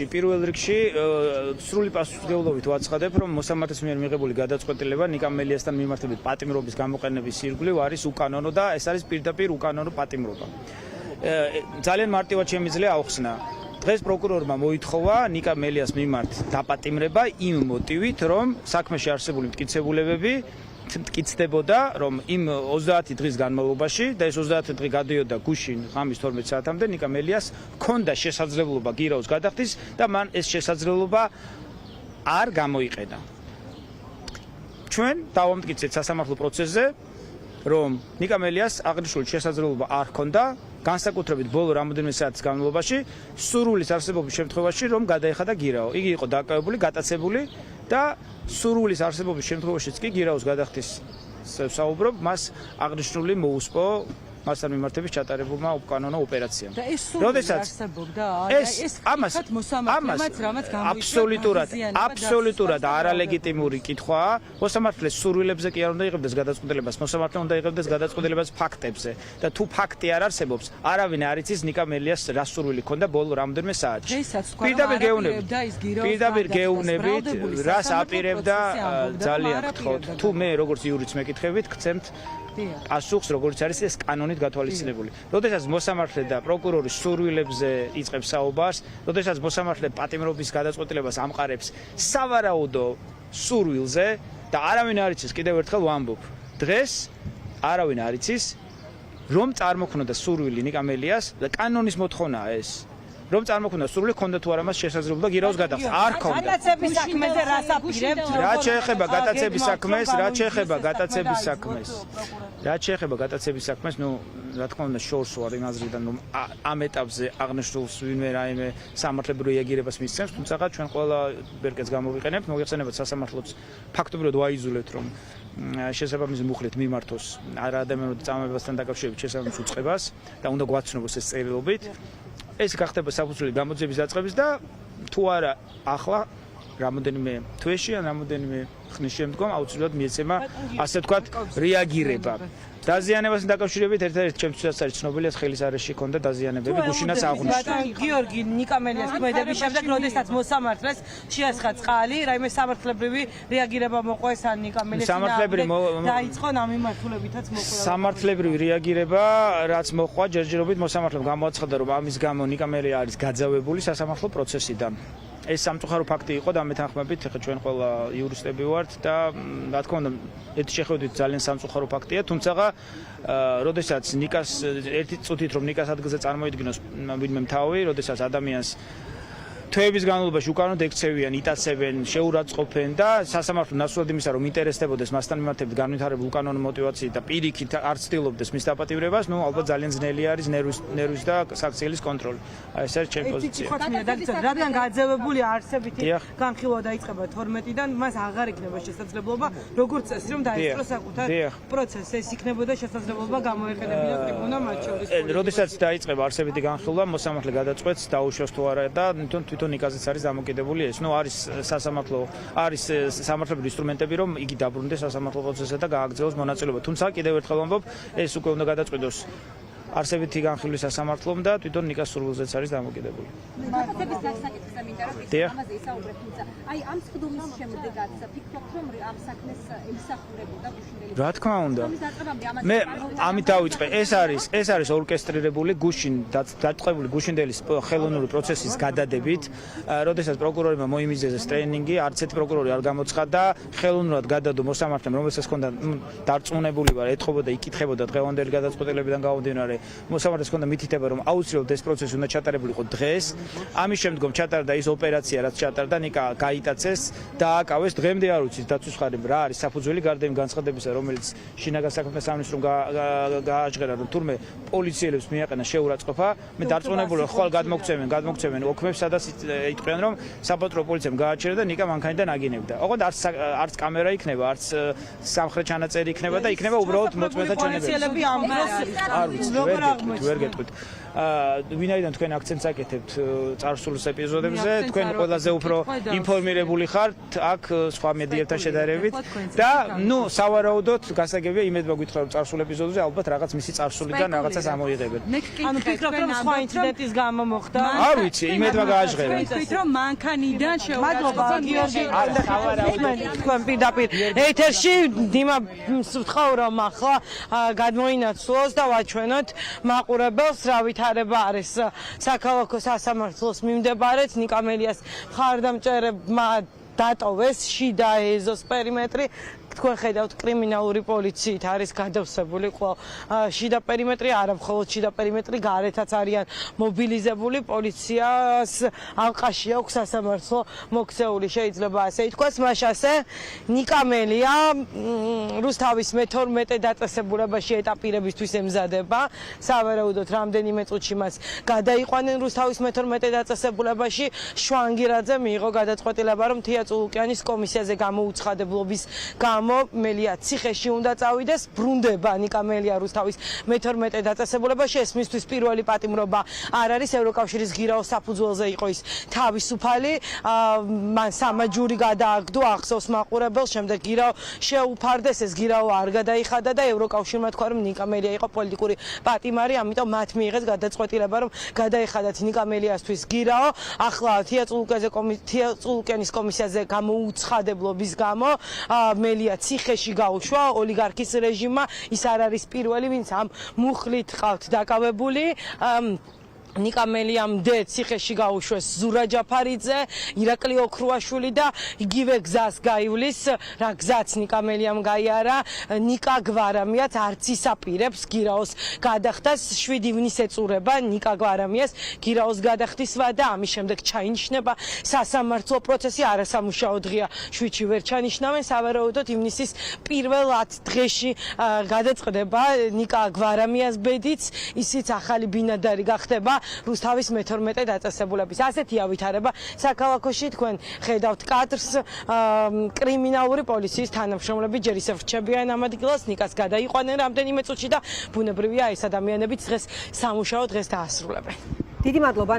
პირველ რიგში სრული პასუხისმგებლობით ვაცხადებ, რომ მოსამართლეს მიერ მიღებული გადაწყვეტილება ნიკა მელიასთან მიმართებით პატიმრობის გამოყენების ირგვლივ არის უკანონო და ეს არის პირდაპირ უკანონო პატიმრობა. ძალიან მარტივად შემიძლია ავხსნა. დღეს პროკურორმა მოითხოვა ნიკა მელიას მიმართ დაპატიმრება იმ მოტივით, რომ საქმეში არსებული მტკიცებულებები მტკიცდებოდა, რომ იმ 30 დღის განმავლობაში და ეს 30 დღე გადიოდა გუშინ ღამის 12 საათამდე ნიკა მელიას ჰქონდა შესაძლებლობა გირაოს გადახდის და მან ეს შესაძლებლობა არ გამოიყენა. ჩვენ დავამტკიცეთ სასამართლო პროცესზე, რომ ნიკა მელიას აღნიშნული შესაძლებლობა არ ჰქონდა, განსაკუთრებით ბოლო რამოდენიმე საათის განმავლობაში, სურვილის არსებობის შემთხვევაში, რომ გადაეხადა გირაო. იგი იყო დაკავებული, გატაცებული და სურვილის არსებობის შემთხვევაშიც კი გირაოს გადახდის საუბრობ, მას აღნიშნული მოუსპო მასთან მიმართებით ჩატარებულმა უკანონო ოპერაციამ. და ეს სურვილი არსებობდა? ეს ამას აბსოლუტურად არალეგიტიმური კითხვაა. მოსამართლეს სურვილებზე კი არ უნდა იღებდეს გადაწყვეტილებას, მოსამართლე უნდა იღებდეს გადაწყვეტილებას ფაქტებზე. და თუ ფაქტი არ არსებობს, არავინ არ იცის ნიკა მელიას რა სურვილი ჰქონდა ბოლო რამდენიმე საათში. პირდაპირ გეუბნებით, რას აპირებდა ძალიან გთხოვთ. თუ მე როგორც იურიც მეკითხებით, გცემთ პასუხს, როგორც არის ეს კანონით გათვალისწინებული. როდესაც მოსამართლე და პროკურორი სურვილებზე იწყებს საუბარს, როდესაც მოსამართლე პატიმრობის გადაწყვეტილებას ამყარებს სავარაუდო სურვილზე და არავინ არ იცის, კიდევ ერთხელ ვამბობ, დღეს არავინ არ იცის, რომ წარმოქმნოდა სურვილი ნიკა მელიას და კანონის მოთხოვნაა ეს. რომ წარმოქმნა სურვილი ჰქონდა თუ არა მას შესაძლებლობა გირაოს გადახდის. არ ჰქონდა. გატაცების საქმეზე რას აპირებთ? რაც შეეხება გატაცების საქმეს, ნუ რა თქმა უნდა შორს ვარ იმ აზრიდან, რომ ამ ეტაპზე აღნიშნულს ვინმე რაიმე სამართლებრივ რეაგირებას მისცემს, თუმცა ჩვენ ყველა ბერკეტს გამოვიყენებთ, მოიხსენებათ სასამართლოც ფაქტობრივად ვაიზოლეთ, რომ შესაბამისი მუხლით მიმართოს არაადამიანურ წამებასთან დაკავშირებით შესაბამის უწყებას და უნდა გვაცნობს ეს წერილობით. ეს გახდება საფუძველი გამოძიების დაწყების და თუ არა ახლა რამოდენიმე თვეში ან რამოდენიმე ხნის შემდგომ აუცილებლად მიეცემა ასე ვთქვათ რეაგირება. დაზიანებასთან დაკავშირებით ერთ-ერთი ჩემთვისაც არის ცნობილი, ეს ხელის არეში ჰქონდა დაზიანებები, გუშინაც აღნიშნა. გიორგი ნიკა მელიას ქმედების შემდეგ, როდესაც მოსამართლეს შეასხა წყალი, რაიმე სამართლებრივი რეაგირება მოყვა ეს ან ნიკა მელიას დაიწყო ამ მიმართულებითაც მოყვა. სამართლებრივი რეაგირება, რაც მოყვა, ჯერჯერობით მოსამართლემ გამოაცხადა, რომ ამის გამო ნიკა მელია არის გაძევებული სასამართლო პროცესიდან. ეს სამწუხარო ფაქტი იყო და მეთანხმებით, ახლა ჩვენ ყველა იურისტები ვართ და რა თქმა უნდა, ერთი შეხედვით ძალიან სამწუხარო ფაქტია, თუმცა როდესაც ნიკას ერთი წუთით რომ ნიკას ადგილზე წარმოიდგინოს ვინმე მთავი, როდესაც ადამიანს თვეების განმავლობაში უკანონოდ ექცევიან, იტაცებენ, შეურაცხყოფენ და სასამართლო ნაცვლად იმისა, რომ ინტერესდებოდეს მასთან მიმართებით განვითარებულ უკანონო მოტივაციით და პირიქით არ ცდილობდეს მის დაპატიმრებას, ნუ ალბათ ძალიან ძნელი არის ნერვის და საქციელის კონტროლი. აი ეს არის ჩემი პოზიცია. რადგან გაძევებული არსებითი განხილვა დაიწყება 12-დან, მას აღარ იქნება შესაძლებლობა, როგორც წესი, რომ დაიწყოს საკუთარ პროცესს. ეს იქნებოდა შესაძლებლობა გამოეყენებინა ტრიბუნა მათ შორის. როდესაც დაიწყება არსებითი განხილვა, მოსამართლე გადაწყვეტს დაუშვას თუ არა და თვითონ ნიკაზეც არის დამოკიდებული ეს. ნუ არის სასამართლო, არის სამართლებრივი ინსტრუმენტები, რომ იგი დაბრუნდეს სასამართლო პროცესზე და გააგრძელოს მონაწილეობა. თუმცა კიდევ ერთხელ ვამბობ, ეს უკვე უნდა გადაწყვეტოს არსებითი განხილვის სასამართლომ და თვითონ ნიკას სურვილზეც არის დამოკიდებული. გატაცების გასაკეთებსა მინდა რომ ის ამაზე ისაუბრეთ, თუმცა აი ამ სხდომის შემდეგაც ფიქრობთ, რომ ამ საქმეს ემსახურებოდა გუშინდელი. რა თქმა უნდა. მე ამით დავიწყე. ეს არის ორკესტრირებული გუშინ დაწყებული გუშინდელი ხელოვნური პროცესის გადადებით, როდესაც პროკურორებმა მოიმიზეზეს ტრენინგი, არც ერთი პროკურორი არ გამოცხადა, ხელოვნურად გადადო მოსამართლემ, რომელსაც ჰქონდა დარწმუნებული ვარ, ეთხოვოდა, იკითხებოდა დღევანდელი გადაწყვეტილებიდან გამომდინარე. მოსამართლეს ჰქონდა მითითება, რომ აუცილებლად ეს პროცესი უნდა ჩატარებულიყო დღეს. ამის შემდგომ ჩატარდა ის ოპერაცია, რაც ჩატარდა, ნიკა გაიტაცეს და აკავეს. დღემდე არ ვიცით დაცვის მხარემ რა არის საფუძველი გარდა იმ განცხადებისა, რომელიც შინაგან საქმეთა სამინისტრომ გააჟღერა, რომ თურმე პოლიციელებს მიაყენა შეურაცხყოფა. მე დარწმუნებული ხვალ გადმოგცემენ ოქმებს, სადაც იტყვიან, რომ საპატრულო პოლიციამ გააჩერა და ნიკა მანქანიდან აგინებდა. ოღონდ არც კამერა იქნება, არც სამხრეთ ჩანაწერი იქნება და იქნება უბრალოდ მოწმეთა ჩანაწერი. პოლიციელები ამ დროს არ ვიცი, ვერ გეტყვით. ვინაიდან თქვენ აქცენტს აკეთებთ წარსულის ეპიზოდებზე, თქვენ ყველაზე უფრო ინფორმირებული ხართ აქ სხვა მედიებთან შედარებით და სავარაუდოდ გასაგებია იმედმა გითხრა რომ წარსულ ეპიზოდებზე ალბათ რაღაც მისი წარსულიდან რაღაცას ამოიღებენ. ანუ ფიქრობ რომ სხვა ინციდენტის გამო მოხდა? არ ვიცი, იმედმა გააჟღერა. ვთქვით რომ მანქანიდან მადლობა გიორგი თქვენ პირდაპირ ეთერში დიმა ვთხოვ რომ ახლა გადმოინაცვლოს და ვაჩვენოთ მაყურებელს რა ვითარება არის საქალაქო სასამართლოს მიმდებარედ ნიკამელიას მხარდამჭერებმა დატოვეს შიდა ეზოს პერიმეტრი თქვენ ხედავთ კრიმინალური პოლიციით არის გადავსებული კვლავ შიდა პერიმეტრი არა მხოლოდ შიდა პერიმეტრი გარეთაც არიან მობილიზებული პოლიციას ალყაში აქვს სასამართლო მოქცეული შეიძლება ასე ითქვას მას ასე ნიკამელია რუსთავის მე-12 დაწესებულებაში ეტაპირებისთვის ემზადება სავარაუდოდ რამდენიმე წუთში მას გადაიყვანენ რუსთავის მე-12 დაწესებულებაში შვანგირაძე მიიღო გადაწყვეტილება რომ თია წულუკიანის კომისიაზე გამოუცხადებლობის მელია ციხეში უნდა წავიდეს ბრუნდება ნიკამელია რუსთავის მე-12 დაწესებულებაში ეს მისთვის პირველი პატიმრობა არ არის ევროკავშირის გირაოს საფუძველზე იყო ის თავისუფალი მან სამაჯური გადააგდო ახსოვს მაყურებელს შემდეგ გირაო შეუფარდეს ეს გირაო არ გადაიხადა და ევროკავშირმა თქვა რომ ნიკამელია იყო პოლიტიკური პატიმარი ამიტომ მათ მიიღეს გადაწყვეტილება რომ გადაიხადათ ნიკამელიასთვის გირაო ახლა თია წულუკიანის კომისიაზე გამოუცხადებლობის გამო მელია ციხეში გაუშვა ოლიგარქის რეჟიმმა ის არ არის პირველი ვინც ამ მუხლით ყავთ დაკავებული ნიკამელიამ ციხეში გაუშვეს ზურა ჯაფარიძე, ირაკლი ოქრუაშვილი და იგივე გზას გაივლის, რა გზაც ნიკამელიამ გაიარა, ნიკა გვარამიაც არც ისაპირებს გირაოს გადახდას 7 ივნის ეწურება ნიკა გვარამიას გირაოს გადახდის ვადა, ამის შემდეგ ჩაინიშნება სასამართლო პროცესი, არასამუშაო დღეა 7-ში ვერ ჩანიშნავენ, სავარაუდოდ ივნისის პირველ 10 დღეში გადაწყდება ნიკა გვარამიას ბედიც, ისიც ახალი ბინადარი გახდება რუსთავის მე-12 დაწესებულების. ასეთია ვითარება საქალაქოში თქვენ ხედავთ კადრს კრიმინალური პოლიციის თანამშრომლები ჯერ ისევ რჩებიან ამ ადგილას ნიკას გადაიყვანენ რამდენიმე წუთში და ბუნებრივია ეს ადამიანებიც დღეს სამუშაო დღეს დაასრულებენ. დიდი მადლობა